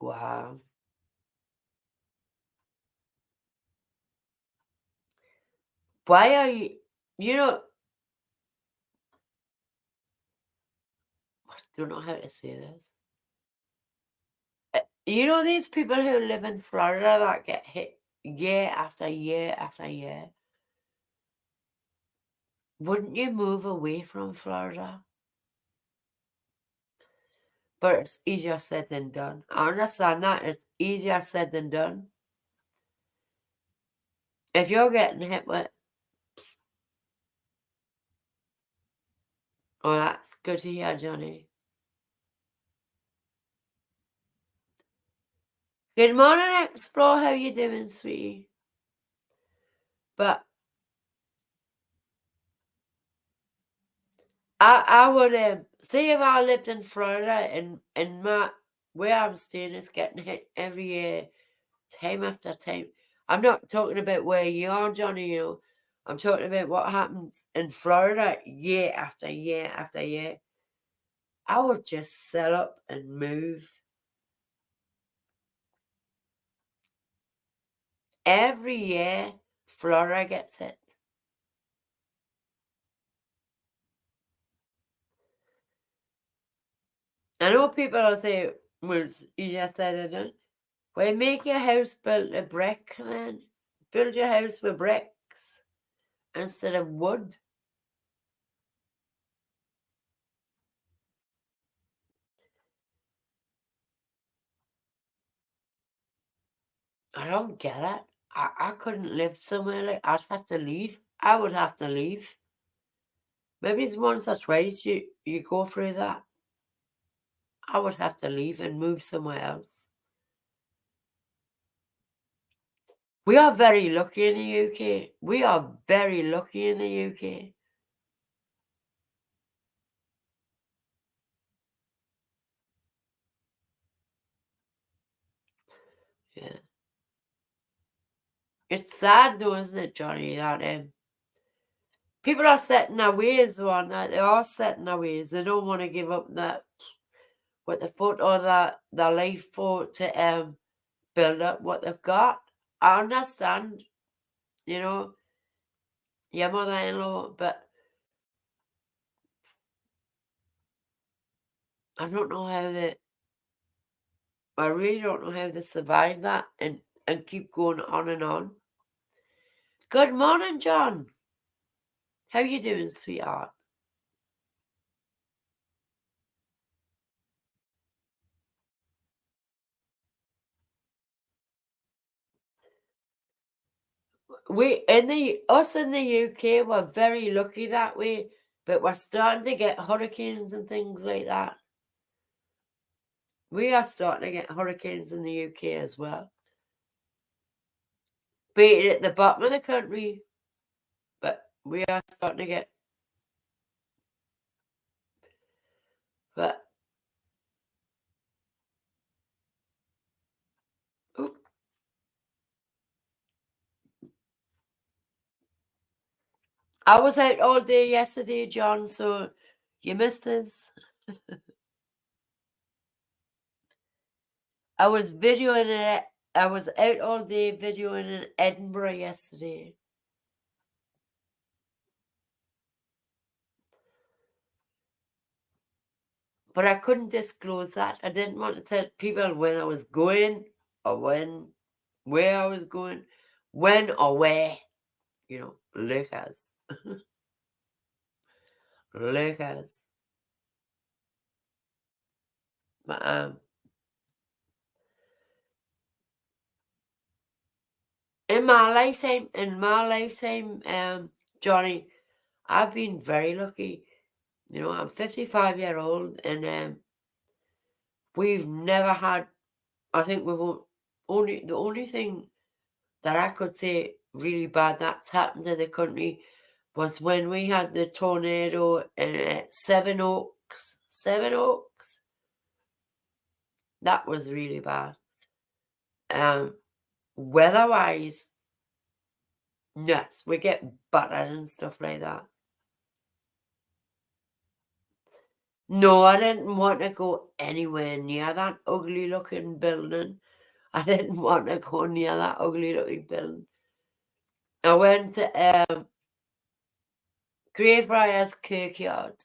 Wow. Why are you know, I don't know how to say this. You know these people who live in Florida that get hit year after year after year? Wouldn't you move away from Florida? But it's easier said than done. I understand that. It's easier said than done. If you're getting hit with... Oh, that's good to hear, Johnny. Good morning, Explore. How you doing, sweetie? But I would say if I lived in Florida and where I'm staying is getting hit every year, time after time. I'm not talking about where you are, Johnny, you know. I'm talking about what happens in Florida year after year after year. I would just sell up and move. Every year, Florida gets it. I know people will say, well, you just said it, didn't? Well, make your house built of brick, then. Build your house with bricks instead of wood. I don't get it. I couldn't live somewhere like I'd have to leave. I would have to leave. Maybe it's once or twice you go through that. I would have to leave and move somewhere else. We are very lucky in the UK. We are very lucky in the UK. Yeah. It's sad though, isn't it, Johnny, that people are set in their ways, though, they are set in their ways. They don't want to give up that what the foot or their life for to build up what they've got. I understand, your mother-in-law, but I don't know how I really don't know how they survive that and keep going on and on. Good morning, John. How you doing, sweetheart? Us in the UK, we're very lucky that way, but we're starting to get hurricanes and things like that. We are starting to get hurricanes in the UK as well. Be it at the bottom of the country, but we are starting to get. But oop, I was out all day yesterday, John, so you missed us. I was videoing it. I was out all day videoing in Edinburgh yesterday. But I couldn't disclose that. I didn't want to tell people when I was going or where I was going, when or where, Lucas. Lucas. But in my lifetime, Johnny, I've been very lucky. I'm 55-year-old and we've never had, I think we've the only thing that I could say really bad that's happened to the country was when we had the tornado in Seven Oaks. Seven Oaks. That was really bad. Weather-wise, yes, we get battered and stuff like that. No, I didn't want to go anywhere near that ugly-looking building. I didn't want to go near that ugly-looking building. I went to Greyfriars Kirkyard.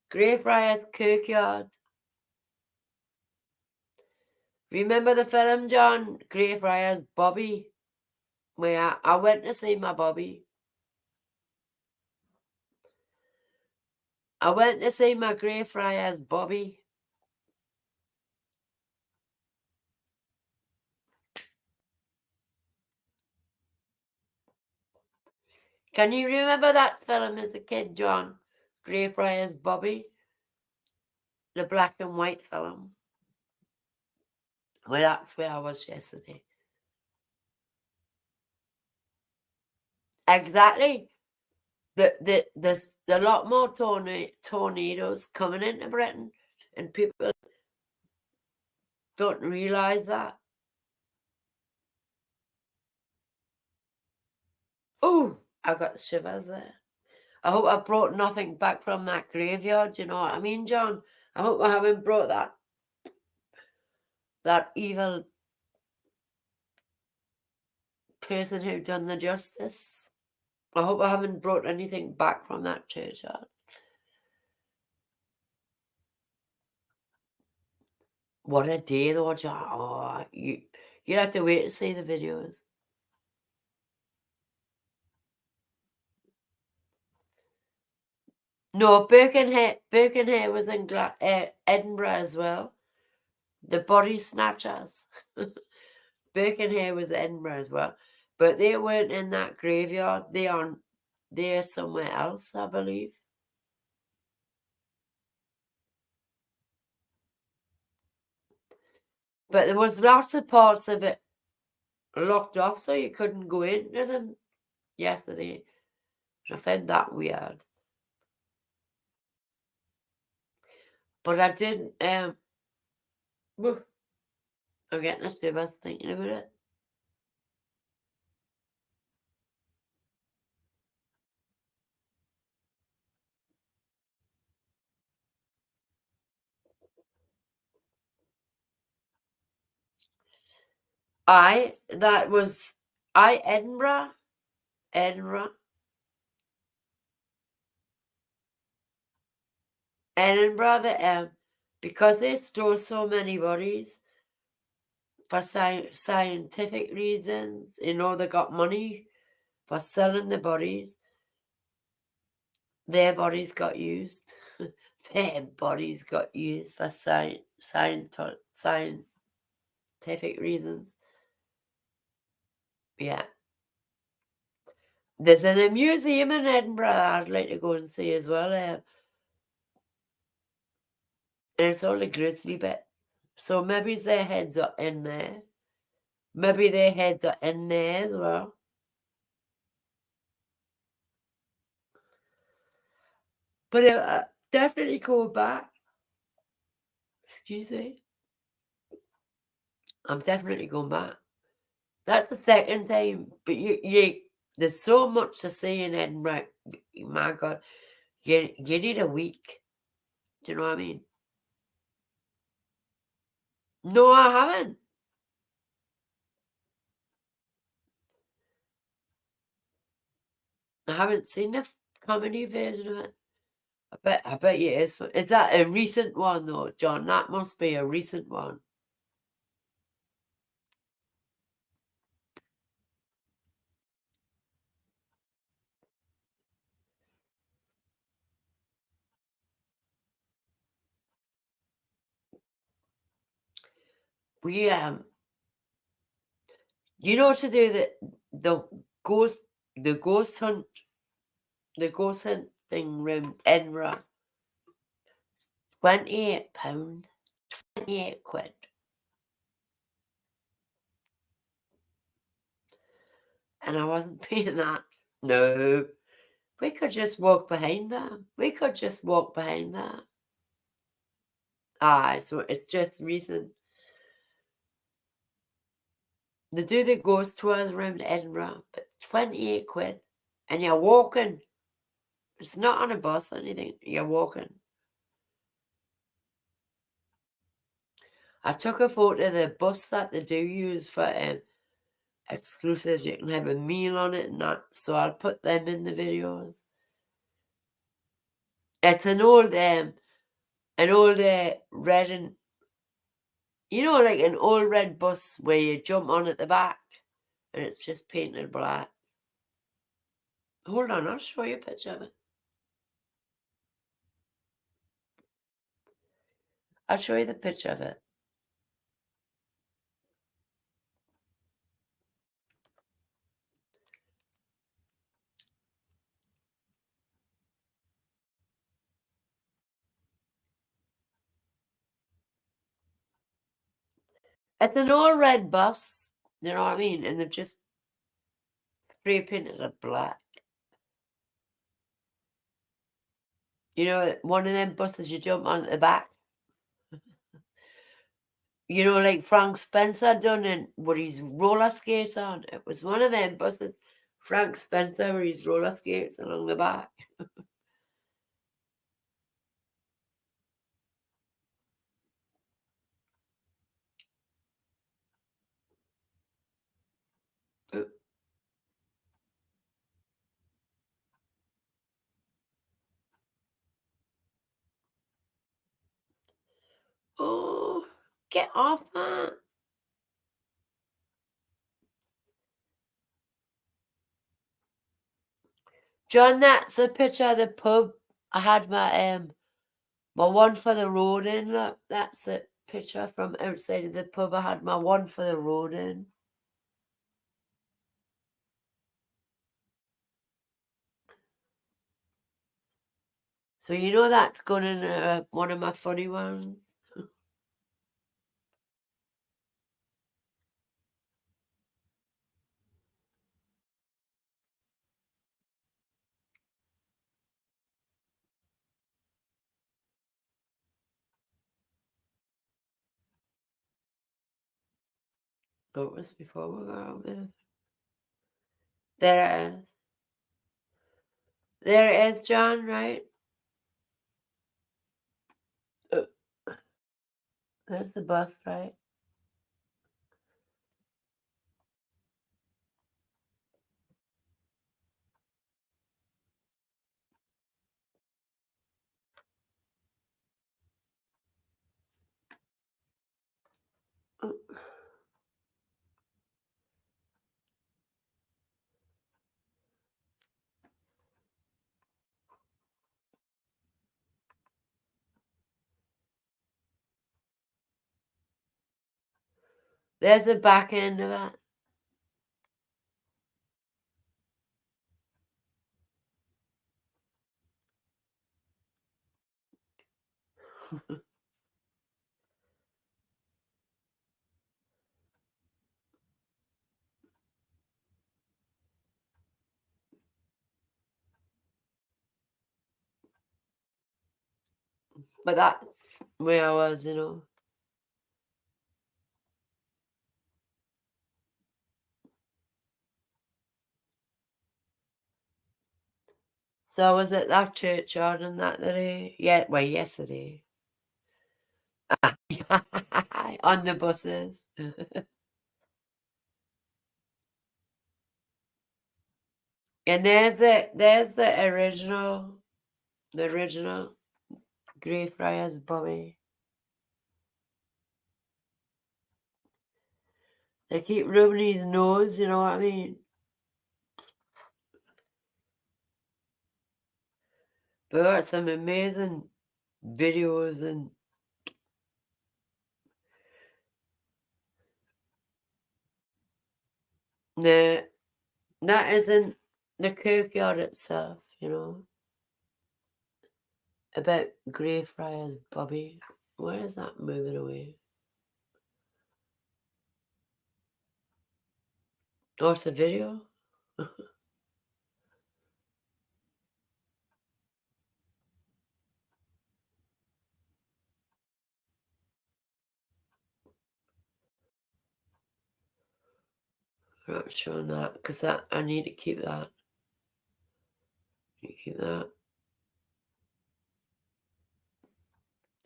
Greyfriars Kirkyard. Remember the film, John? Greyfriars Bobby? Where I went to see my Bobby. I went to see my Greyfriars Bobby. Can you remember that film as a kid, John? Greyfriars Bobby? The black and white film. Well, that's where I was yesterday. Exactly. There's a lot more tornadoes coming into Britain, and people don't realise that. Oh, I got the shivers there. I hope I brought nothing back from that graveyard, you know what I mean, John? I hope I haven't brought that evil person who done the justice. I hope I haven't brought anything back from that churchyard. What a day though, John. Oh, you'd have to wait to see the videos. No, Birkenhead was in Edinburgh as well. The body snatchers. Birkenhead was Edinburgh as well. But they weren't in that graveyard. They're somewhere else, I believe. But there was lots of parts of it locked off, so you couldn't go into them yesterday. I found that weird. But I didn't, I'm getting a shivers thinking about it. Edinburgh, because they store so many bodies for scientific reasons, they got money for selling the bodies. Their bodies got used. Their bodies got used for scientific reasons. Yeah. There's a museum in Edinburgh I'd like to go and see as well. And it's all the grizzly bits. So maybe their heads are in there. Maybe their heads are in there as well. But definitely go back. Excuse me. I'm definitely going back. That's the second time. But there's so much to see in Edinburgh. My God, you need a week. Do you know what I mean? No, I haven't. I haven't seen the comedy version of it. I bet you it is. Is that a recent one though, John? That must be a recent one. We to do the ghost hunt thing round Edinburgh. £28. £28. And I wasn't paying that. No. We could just walk behind them. Aye, so it's just recent. They do the ghost tours around Edinburgh, but £28. And you're walking. It's not on a bus or anything. You're walking. I took a photo of the bus that they do use for exclusives. You can have a meal on it and that. So I'll put them in the videos. It's an old red and like an old red bus where you jump on at the back and it's just painted black. Hold on, I'll show you a picture of it. I'll show you the picture of it. It's an old red bus, you know what I mean? And they've just spray painted it black. One of them buses you jump on at the back. Like Frank Spencer done it with his roller skates on. It was one of them buses, Frank Spencer with his roller skates along the back. Oh, get off that. John, that's a picture of the pub. I had my one for the road in. Look, that's the picture from outside of the pub. I had my one for the road in. So you know that's going in one of my funny ones. Oh, it was before we got out there. There it is. There it is, John, right? There's the bus, right? There's the back end of it. But that's where I was, you know. So I was at that churchyard and that day. Yeah, well, yesterday. On the buses. And there's the original Greyfriars Bobby. They keep rubbing his nose, you know what I mean? But got some amazing videos and that isn't the kirkyard itself, you know. About Greyfriars Bobby. Where is that moving away? Oh, it's a video? I'm not showing that because I need to keep that. Keep that.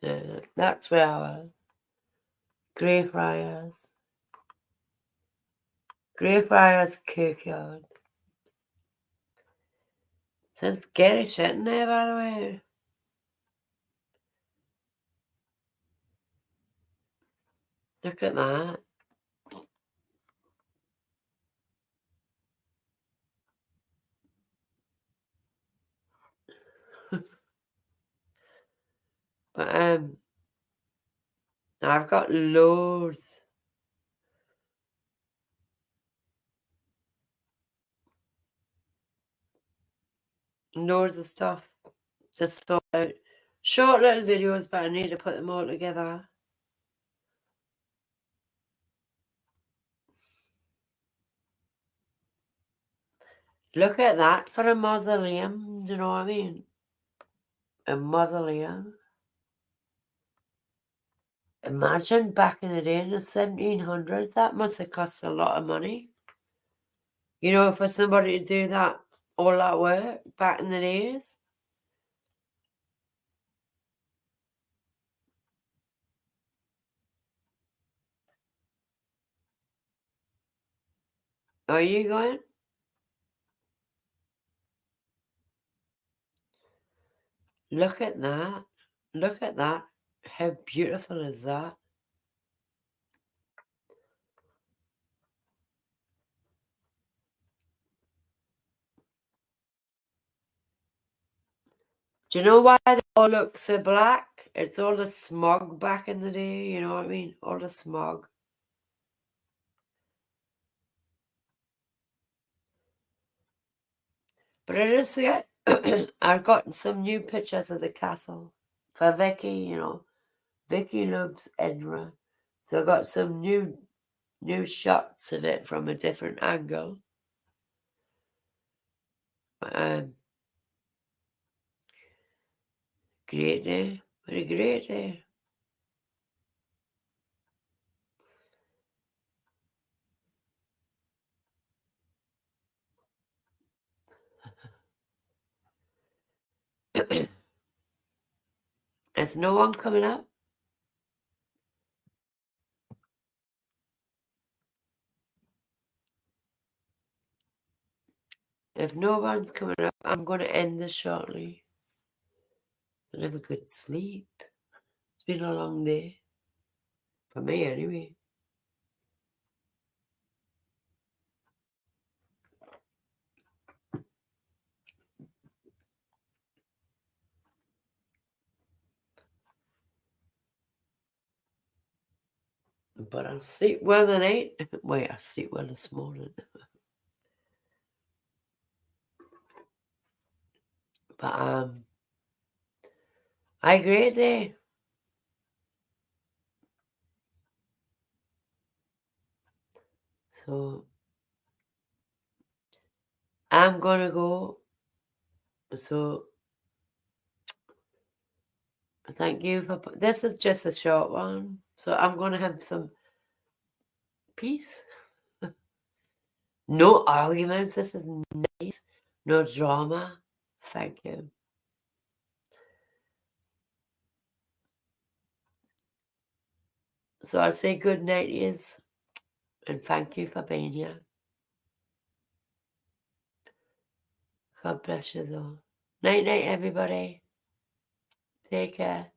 Yeah, that's where I was. Greyfriars Kirkyard. Some scary shit in there, by the way. Look at that. But I've got loads. Loads of stuff. Just sort out short little videos, but I need to put them all together. Look at that for a mausoleum. Do you know what I mean? A mausoleum. Imagine back in the day in the 1700s, that must have cost a lot of money. You know, for somebody to do that, all that work back in the days. Are you going? Look at that. Look at that. How beautiful is that? Do you know why they all look so black? It's all the smog back in the day, you know what I mean? All the smog. But I just get, I've gotten some new pictures of the castle for Vicky, you know. Vicky loves Edinburgh. So I got some new shots of it from a different angle. Great day. What a great day. Is no one coming up? If no one's coming up, I'm going to end this shortly. I have a good sleep. It's been a long day. For me, anyway. But I'll sleep well tonight. Wait, I sleep well this morning. But I great day. So I'm gonna go. So thank you for this is just a short one. So I'm gonna have some peace. No arguments. This is nice. No drama. Thank you. So I'll say good night, yes, and thank you for being here. God bless you, though. Night, night, everybody. Take care.